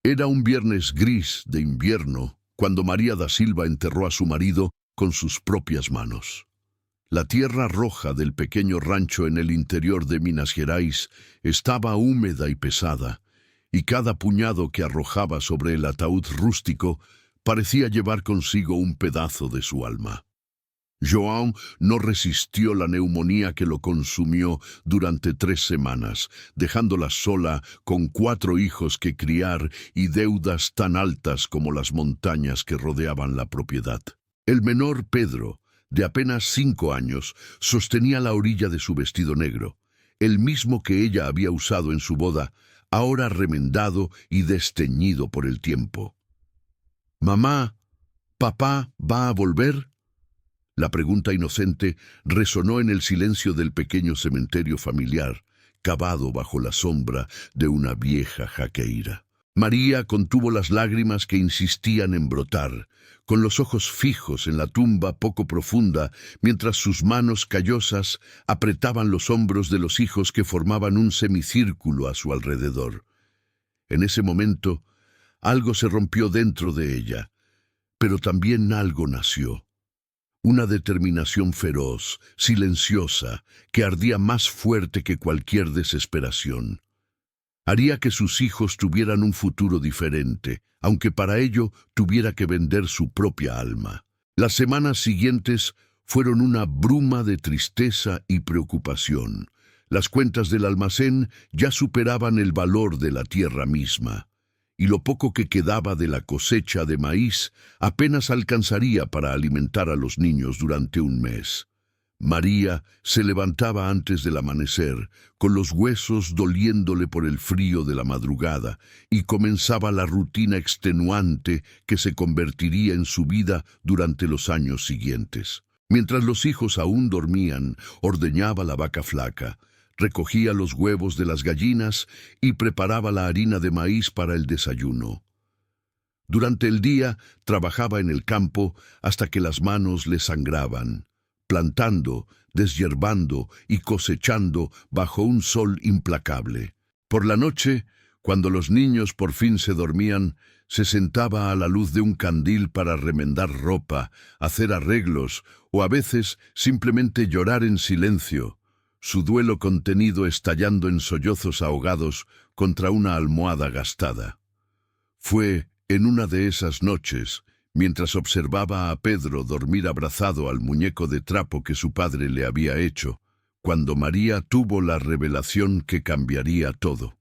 Era un viernes gris de invierno cuando María da Silva enterró a su marido con sus propias manos. La tierra roja del pequeño rancho en el interior de Minas Gerais estaba húmeda y pesada, y cada puñado que arrojaba sobre el ataúd rústico parecía llevar consigo un pedazo de su alma. João no resistió la neumonía que lo consumió durante 3 semanas, dejándola sola con 4 hijos que criar y deudas tan altas como las montañas que rodeaban la propiedad. El menor, Pedro, de apenas 5 años, sostenía la orilla de su vestido negro, el mismo que ella había usado en su boda, ahora remendado y desteñido por el tiempo. «Mamá, ¿papá va a volver?». La pregunta inocente resonó en el silencio del pequeño cementerio familiar, cavado bajo la sombra de una vieja jaqueira. María contuvo las lágrimas que insistían en brotar, con los ojos fijos en la tumba poco profunda, mientras sus manos callosas apretaban los hombros de los hijos que formaban un semicírculo a su alrededor. En ese momento, algo se rompió dentro de ella, pero también algo nació. Una determinación feroz, silenciosa, que ardía más fuerte que cualquier desesperación. Haría que sus hijos tuvieran un futuro diferente, aunque para ello tuviera que vender su propia alma. Las semanas siguientes fueron una bruma de tristeza y preocupación. Las cuentas del almacén ya superaban el valor de la tierra misma, y lo poco que quedaba de la cosecha de maíz apenas alcanzaría para alimentar a los niños durante un mes. María se levantaba antes del amanecer, con los huesos doliéndole por el frío de la madrugada, y comenzaba la rutina extenuante que se convertiría en su vida durante los años siguientes. Mientras los hijos aún dormían, ordeñaba la vaca flaca, recogía los huevos de las gallinas y preparaba la harina de maíz para el desayuno. Durante el día trabajaba en el campo hasta que las manos le sangraban, plantando, deshiervando y cosechando bajo un sol implacable. Por la noche, cuando los niños por fin se dormían, se sentaba a la luz de un candil para remendar ropa, hacer arreglos o a veces simplemente llorar en silencio, su duelo contenido estallando en sollozos ahogados contra una almohada gastada. Fue en una de esas noches, mientras observaba a Pedro dormir abrazado al muñeco de trapo que su padre le había hecho, cuando María tuvo la revelación que cambiaría todo.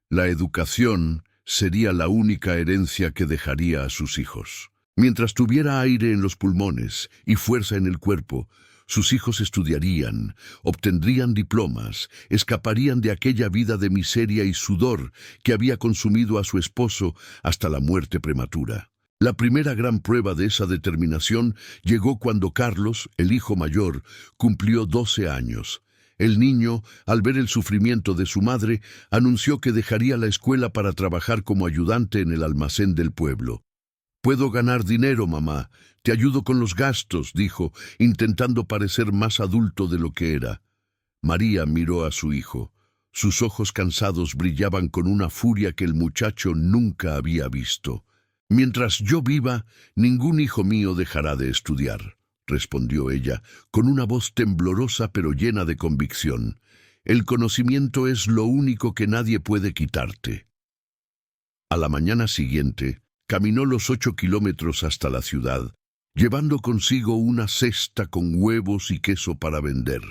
La educación sería la única herencia que dejaría a sus hijos. Mientras tuviera aire en los pulmones y fuerza en el cuerpo, sus hijos estudiarían, obtendrían diplomas, escaparían de aquella vida de miseria y sudor que había consumido a su esposo hasta la muerte prematura. La primera gran prueba de esa determinación llegó cuando Carlos, el hijo mayor, cumplió 12 años. El niño, al ver el sufrimiento de su madre, anunció que dejaría la escuela para trabajar como ayudante en el almacén del pueblo. «Puedo ganar dinero, mamá. Te ayudo con los gastos», dijo, intentando parecer más adulto de lo que era. María miró a su hijo. Sus ojos cansados brillaban con una furia que el muchacho nunca había visto. «Mientras yo viva, ningún hijo mío dejará de estudiar», respondió ella, con una voz temblorosa pero llena de convicción. «El conocimiento es lo único que nadie puede quitarte». A la mañana siguiente, caminó los 8 kilómetros hasta la ciudad, llevando consigo una cesta con huevos y queso para vender.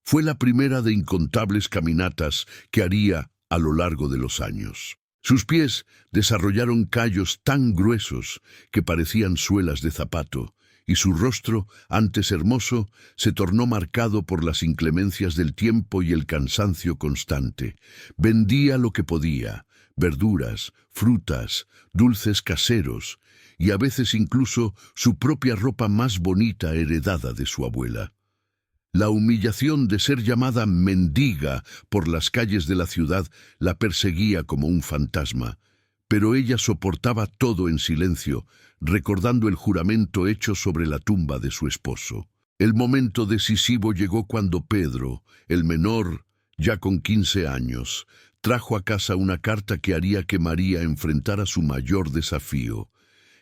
Fue la primera de incontables caminatas que haría a lo largo de los años. Sus pies desarrollaron callos tan gruesos que parecían suelas de zapato, y su rostro, antes hermoso, se tornó marcado por las inclemencias del tiempo y el cansancio constante. Vendía lo que podía: verduras, frutas, dulces caseros, y a veces incluso su propia ropa más bonita heredada de su abuela. La humillación de ser llamada mendiga por las calles de la ciudad la perseguía como un fantasma, pero ella soportaba todo en silencio, recordando el juramento hecho sobre la tumba de su esposo. El momento decisivo llegó cuando Pedro, el menor, Ya con 15 años, trajo a casa una carta que haría que María enfrentara su mayor desafío.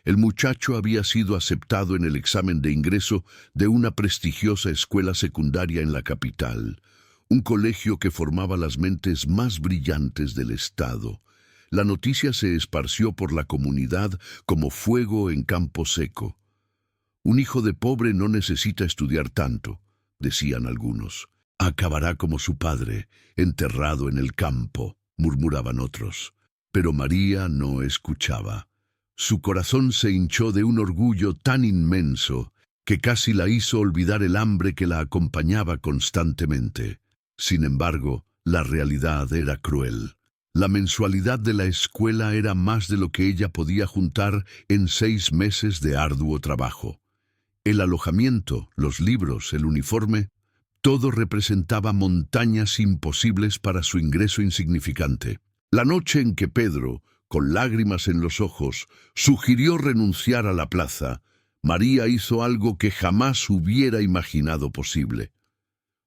El muchacho había sido aceptado en el examen de ingreso de una prestigiosa escuela secundaria en la capital, un colegio que formaba las mentes más brillantes del estado. La noticia se esparció por la comunidad como fuego en campo seco. Un hijo de pobre no necesita estudiar tanto, decían algunos. Acabará como su padre, enterrado en el campo, murmuraban otros. Pero María no escuchaba. Su corazón se hinchó de un orgullo tan inmenso que casi la hizo olvidar el hambre que la acompañaba constantemente. Sin embargo, la realidad era cruel. La mensualidad de la escuela era más de lo que ella podía juntar en 6 meses de arduo trabajo. El alojamiento, los libros, el uniforme, todo representaba montañas imposibles para su ingreso insignificante. La noche en que Pedro, con lágrimas en los ojos, sugirió renunciar a la plaza, María hizo algo que jamás hubiera imaginado posible.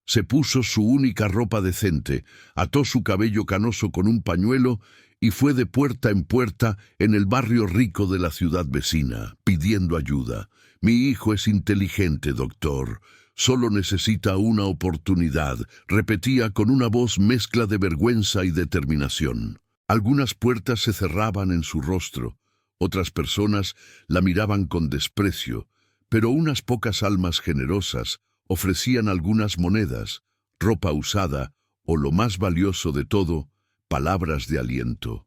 Se puso su única ropa decente, ató su cabello canoso con un pañuelo y fue de puerta en puerta en el barrio rico de la ciudad vecina, pidiendo ayuda. «Mi hijo es inteligente, doctor. Solo necesita una oportunidad», repetía con una voz mezcla de vergüenza y determinación. Algunas puertas se cerraban en su rostro, otras personas la miraban con desprecio, pero unas pocas almas generosas ofrecían algunas monedas, ropa usada o, lo más valioso de todo, palabras de aliento.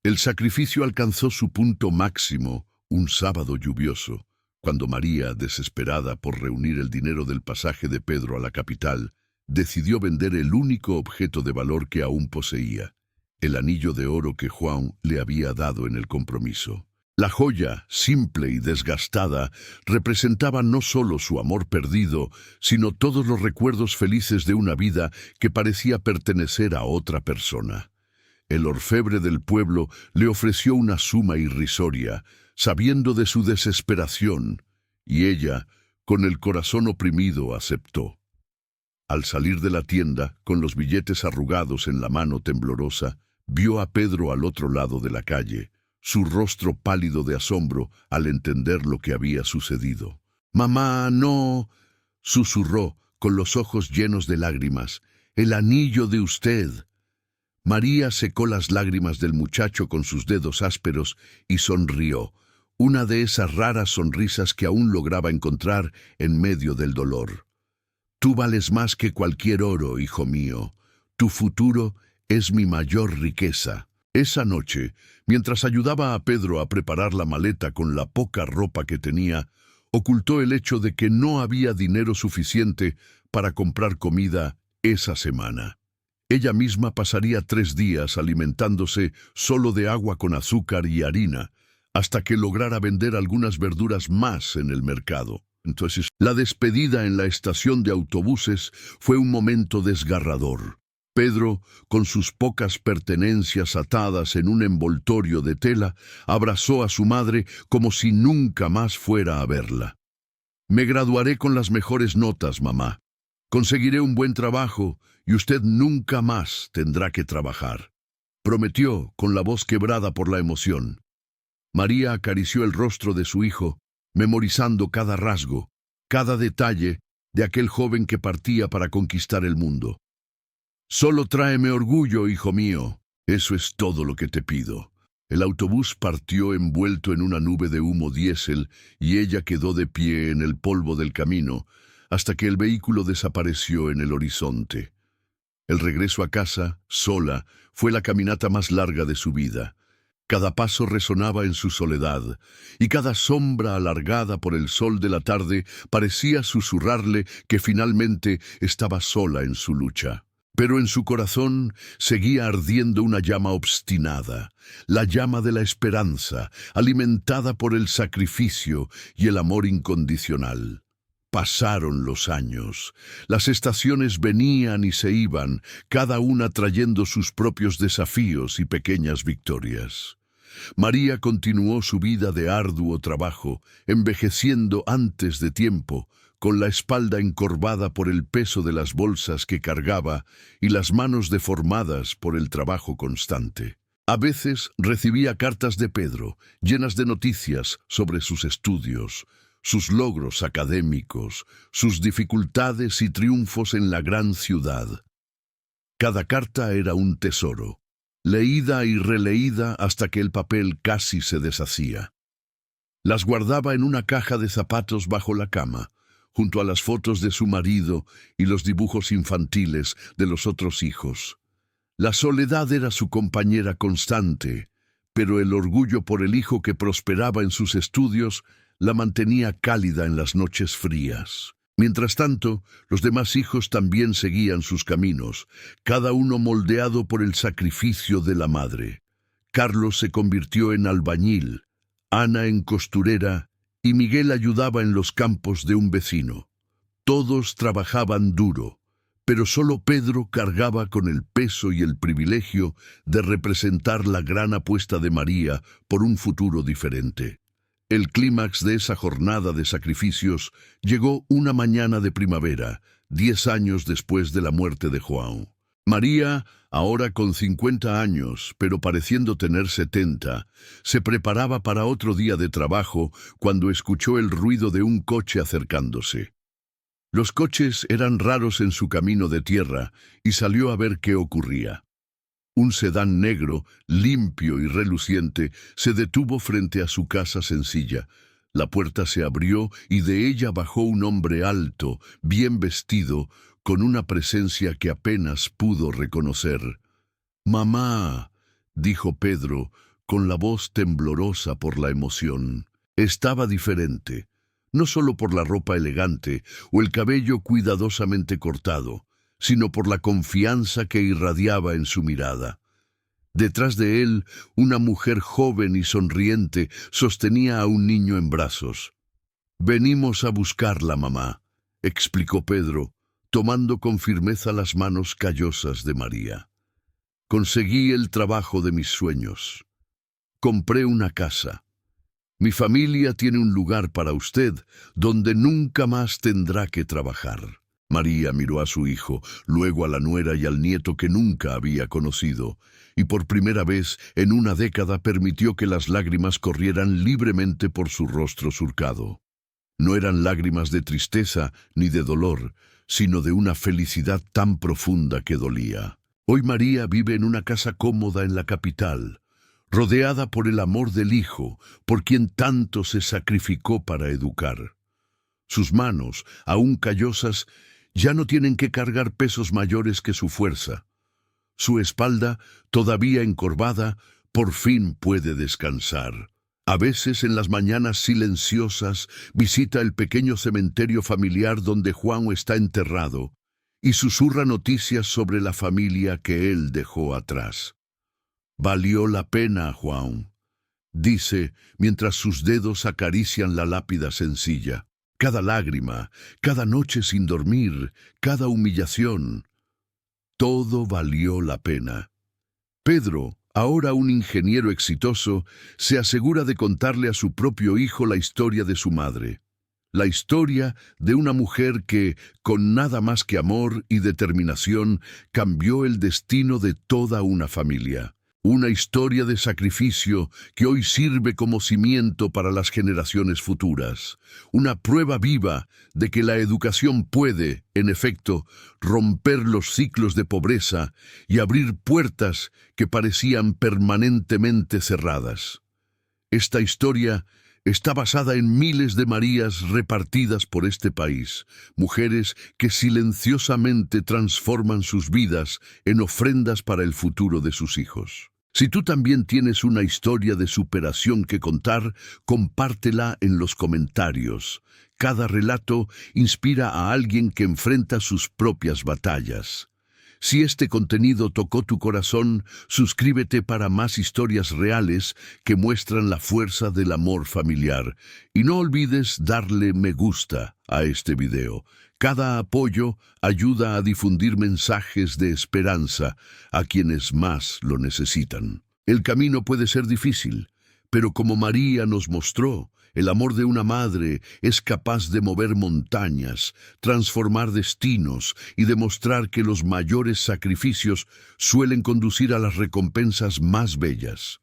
El sacrificio alcanzó su punto máximo un sábado lluvioso, cuando María, desesperada por reunir el dinero del pasaje de Pedro a la capital, decidió vender el único objeto de valor que aún poseía, el anillo de oro que Juan le había dado en el compromiso. La joya, simple y desgastada, representaba no solo su amor perdido, sino todos los recuerdos felices de una vida que parecía pertenecer a otra persona. El orfebre del pueblo le ofreció una suma irrisoria, sabiendo de su desesperación, y ella, con el corazón oprimido, aceptó. Al salir de la tienda, con los billetes arrugados en la mano temblorosa, vio a Pedro al otro lado de la calle, su rostro pálido de asombro al entender lo que había sucedido. «Mamá, no», susurró, con los ojos llenos de lágrimas, «el anillo de usted». María secó las lágrimas del muchacho con sus dedos ásperos y sonrió, una de esas raras sonrisas que aún lograba encontrar en medio del dolor. «Tú vales más que cualquier oro, hijo mío. Tu futuro es mi mayor riqueza». Esa noche, mientras ayudaba a Pedro a preparar la maleta con la poca ropa que tenía, ocultó el hecho de que no había dinero suficiente para comprar comida esa semana. Ella misma pasaría 3 días alimentándose solo de agua con azúcar y harina, hasta que lograra vender algunas verduras más en el mercado. Entonces, la despedida en la estación de autobuses fue un momento desgarrador. Pedro, con sus pocas pertenencias atadas en un envoltorio de tela, abrazó a su madre como si nunca más fuera a verla. «Me graduaré con las mejores notas, mamá. Conseguiré un buen trabajo y usted nunca más tendrá que trabajar», prometió con la voz quebrada por la emoción. María acarició el rostro de su hijo, memorizando cada rasgo, cada detalle de aquel joven que partía para conquistar el mundo. «Solo tráeme orgullo, hijo mío. Eso es todo lo que te pido». El autobús partió envuelto en una nube de humo diésel y ella quedó de pie en el polvo del camino hasta que el vehículo desapareció en el horizonte. El regreso a casa, sola, fue la caminata más larga de su vida. Cada paso resonaba en su soledad, y cada sombra alargada por el sol de la tarde parecía susurrarle que finalmente estaba sola en su lucha. Pero en su corazón seguía ardiendo una llama obstinada, la llama de la esperanza, alimentada por el sacrificio y el amor incondicional. Pasaron los años, las estaciones venían y se iban, cada una trayendo sus propios desafíos y pequeñas victorias. María continuó su vida de arduo trabajo, envejeciendo antes de tiempo, con la espalda encorvada por el peso de las bolsas que cargaba y las manos deformadas por el trabajo constante. A veces recibía cartas de Pedro, llenas de noticias sobre sus estudios, sus logros académicos, sus dificultades y triunfos en la gran ciudad. Cada carta era un tesoro, leída y releída hasta que el papel casi se deshacía. Las guardaba en una caja de zapatos bajo la cama, junto a las fotos de su marido y los dibujos infantiles de los otros hijos. La soledad era su compañera constante, pero el orgullo por el hijo que prosperaba en sus estudios la mantenía cálida en las noches frías. Mientras tanto, los demás hijos también seguían sus caminos, cada uno moldeado por el sacrificio de la madre. Carlos se convirtió en albañil, Ana en costurera y Miguel ayudaba en los campos de un vecino. Todos trabajaban duro, pero solo Pedro cargaba con el peso y el privilegio de representar la gran apuesta de María por un futuro diferente. El clímax de esa jornada de sacrificios llegó una mañana de primavera, 10 años después de la muerte de João. María, ahora con 50 años, pero pareciendo tener 70, se preparaba para otro día de trabajo cuando escuchó el ruido de un coche acercándose. Los coches eran raros en su camino de tierra y salió a ver qué ocurría. Un sedán negro, limpio y reluciente, se detuvo frente a su casa sencilla. La puerta se abrió y de ella bajó un hombre alto, bien vestido, con una presencia que apenas pudo reconocer. «Mamá», dijo Pedro, con la voz temblorosa por la emoción. Estaba diferente, no solo por la ropa elegante o el cabello cuidadosamente cortado, sino por la confianza que irradiaba en su mirada. Detrás de él, una mujer joven y sonriente sostenía a un niño en brazos. «Venimos a buscarla, mamá», explicó Pedro, tomando con firmeza las manos callosas de María. «Conseguí el trabajo de mis sueños. Compré una casa. Mi familia tiene un lugar para usted donde nunca más tendrá que trabajar». María miró a su hijo, luego a la nuera y al nieto que nunca había conocido, y por primera vez en una década permitió que las lágrimas corrieran libremente por su rostro surcado. No eran lágrimas de tristeza ni de dolor, sino de una felicidad tan profunda que dolía. Hoy María vive en una casa cómoda en la capital, rodeada por el amor del hijo, por quien tanto se sacrificó para educar. Sus manos, aún callosas, ya no tienen que cargar pesos mayores que su fuerza. Su espalda, todavía encorvada, por fin puede descansar. A veces, en las mañanas silenciosas, visita el pequeño cementerio familiar donde Juan está enterrado y susurra noticias sobre la familia que él dejó atrás. «Valió la pena, Juan», dice mientras sus dedos acarician la lápida sencilla. Cada lágrima, cada noche sin dormir, cada humillación, todo valió la pena. Pedro, ahora un ingeniero exitoso, se asegura de contarle a su propio hijo la historia de su madre. La historia de una mujer que, con nada más que amor y determinación, cambió el destino de toda una familia. Una historia de sacrificio que hoy sirve como cimiento para las generaciones futuras. Una prueba viva de que la educación puede, en efecto, romper los ciclos de pobreza y abrir puertas que parecían permanentemente cerradas. Esta historia está basada en miles de Marías repartidas por este país, mujeres que silenciosamente transforman sus vidas en ofrendas para el futuro de sus hijos. Si tú también tienes una historia de superación que contar, compártela en los comentarios. Cada relato inspira a alguien que enfrenta sus propias batallas. Si este contenido tocó tu corazón, suscríbete para más historias reales que muestran la fuerza del amor familiar. Y no olvides darle me gusta a este video. Cada apoyo ayuda a difundir mensajes de esperanza a quienes más lo necesitan. El camino puede ser difícil, Pero como María nos mostró, el amor de una madre es capaz de mover montañas, transformar destinos y demostrar que los mayores sacrificios suelen conducir a las recompensas más bellas.